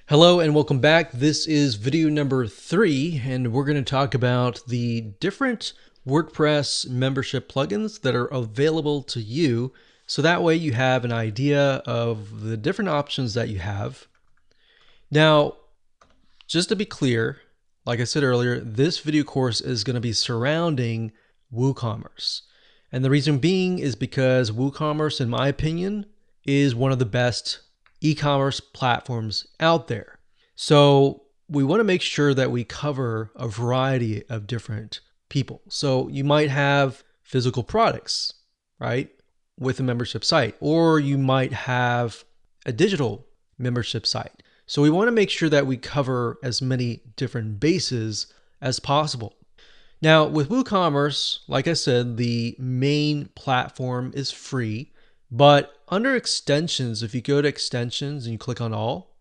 Hello and welcome back. This is video number 3, and we're going to talk about the different WordPress membership plugins that are available to you. So that way you have an idea of the different options that you have. Now, just to be clear, like I said earlier, this video course is going to be surrounding WooCommerce. And the reason being is because WooCommerce, in my opinion, is one of the best e-commerce platforms out there. So we want to make sure that we cover a variety of different people. So you might have physical products, right, with a membership site, or you might have a digital membership site. So we want to make sure that we cover as many different bases as possible. Now with WooCommerce, like I said, the main platform is free. But under extensions, if you go to extensions and you click on all,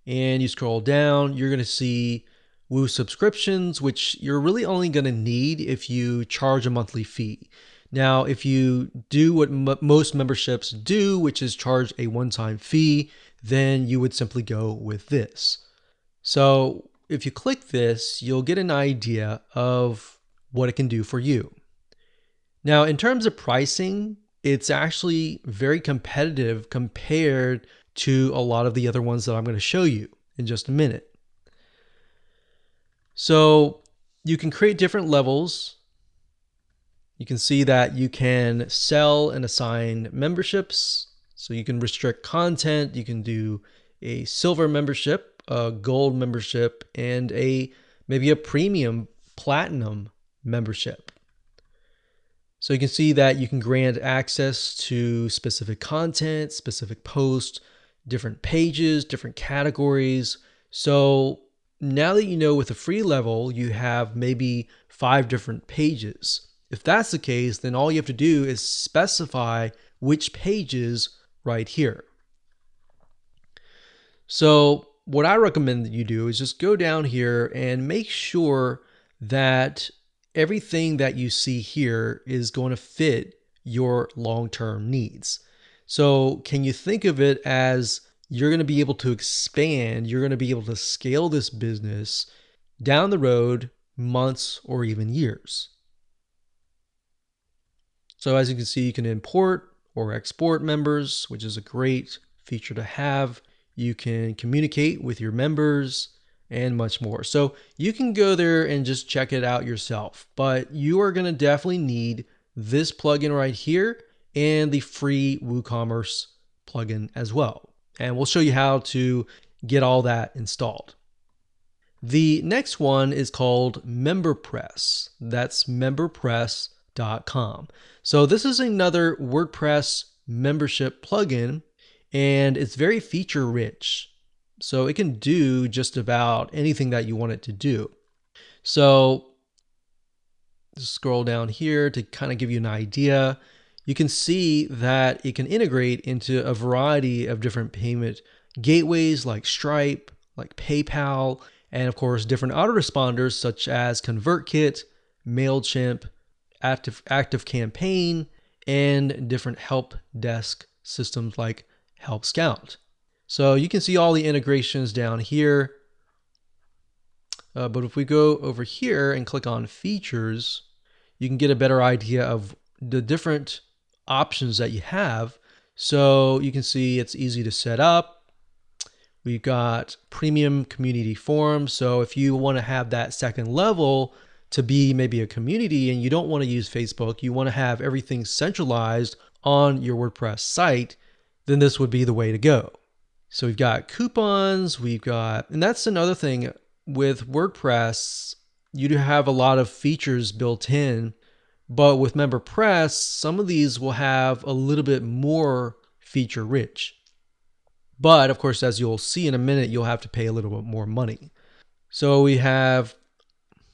and you scroll down, you're going to see Woo subscriptions, which you're really only going to need if you charge a monthly fee. Now, if you do what most memberships do, which is charge a one-time fee, then you would simply go with this. So if you click this, you'll get an idea of what it can do for you. Now, in terms of pricing, it's actually very competitive compared to a lot of the other ones that I'm going to show you in just a minute. So you can create different levels. You can see that you can sell and assign memberships. So you can restrict content. You can do a silver membership, a gold membership, and maybe a premium platinum membership. So you can see that you can grant access to specific content, specific posts, different pages, different categories. So now that you know with the free level, you have maybe 5 different pages. If that's the case, then all you have to do is specify which pages right here. So what I recommend that you do is just go down here and make sure that everything that you see here is going to fit your long-term needs. So can you think of it as you're going to be able to expand, you're going to be able to scale this business down the road, months or even years. So as you can see, you can import or export members, which is a great feature to have. You can communicate with your members and much more. So you can go there and just check it out yourself, but you are going to definitely need this plugin right here and the free WooCommerce plugin as well. And we'll show you how to get all that installed. The next one is called MemberPress. That's memberpress.com. So this is another WordPress membership plugin, and it's very feature rich. So it can do just about anything that you want it to do. So just scroll down here to kind of give you an idea. You can see that it can integrate into a variety of different payment gateways like Stripe, like PayPal, and of course different autoresponders such as ConvertKit, MailChimp, ActiveCampaign, and different help desk systems like Help Scout. So you can see all the integrations down here. But if we go over here and click on features, you can get a better idea of the different options that you have. So you can see it's easy to set up. We've got premium community forums. So if you want to have that second level to be maybe a community and you don't want to use Facebook, you want to have everything centralized on your WordPress site, then this would be the way to go. So we've got coupons, and that's another thing with WordPress, you do have a lot of features built in, but with MemberPress, some of these will have a little bit more feature rich. But of course, as you'll see in a minute, you'll have to pay a little bit more money. So we have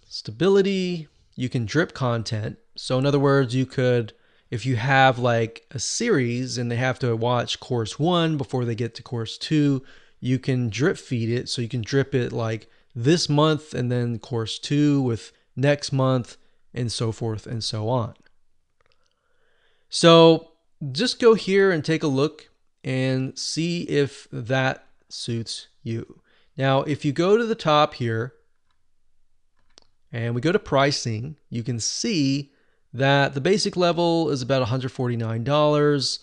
stability, you can drip content. So in other words, you could, if you have like a series and they have to watch course 1 before they get to course 2, you can drip feed it. So you can drip it like this month and then course 2 with next month and so forth and so on. So just go here and take a look and see if that suits you. Now, if you go to the top here and we go to pricing, you can see that the basic level is about $149.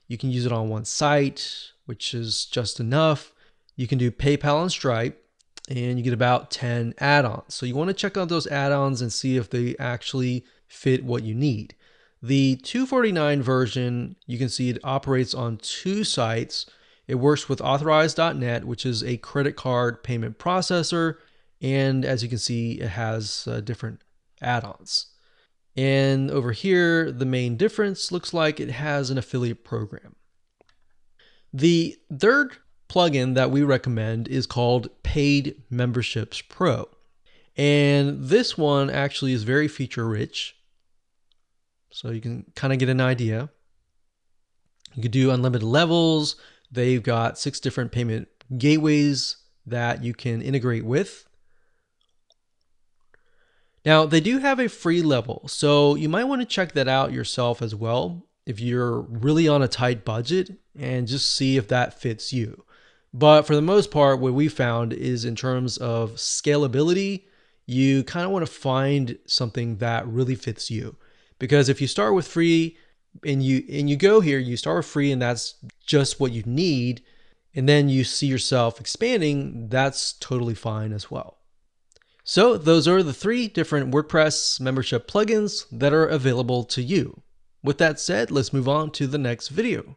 You can use it on one site, which is just enough. You can do PayPal and Stripe, and you get about 10 add-ons. So you want to check out those add-ons and see if they actually fit what you need. The $249 version, you can see it operates on 2 sites. It works with Authorize.net, which is a credit card payment processor. And as you can see, it has different add-ons. And over here, the main difference looks like it has an affiliate program. The third plugin that we recommend is called Paid Memberships Pro. And this one actually is very feature rich. So you can kind of get an idea. You can do unlimited levels. They've got 6 different payment gateways that you can integrate with. Now, they do have a free level, so you might want to check that out yourself as well if you're really on a tight budget, and just see if that fits you. But for the most part, what we found is in terms of scalability, you kind of want to find something that really fits you. Because if you start with free and you go here, you start with free and that's just what you need, and then you see yourself expanding, that's totally fine as well. So those are the 3 different WordPress membership plugins that are available to you. With that said, let's move on to the next video.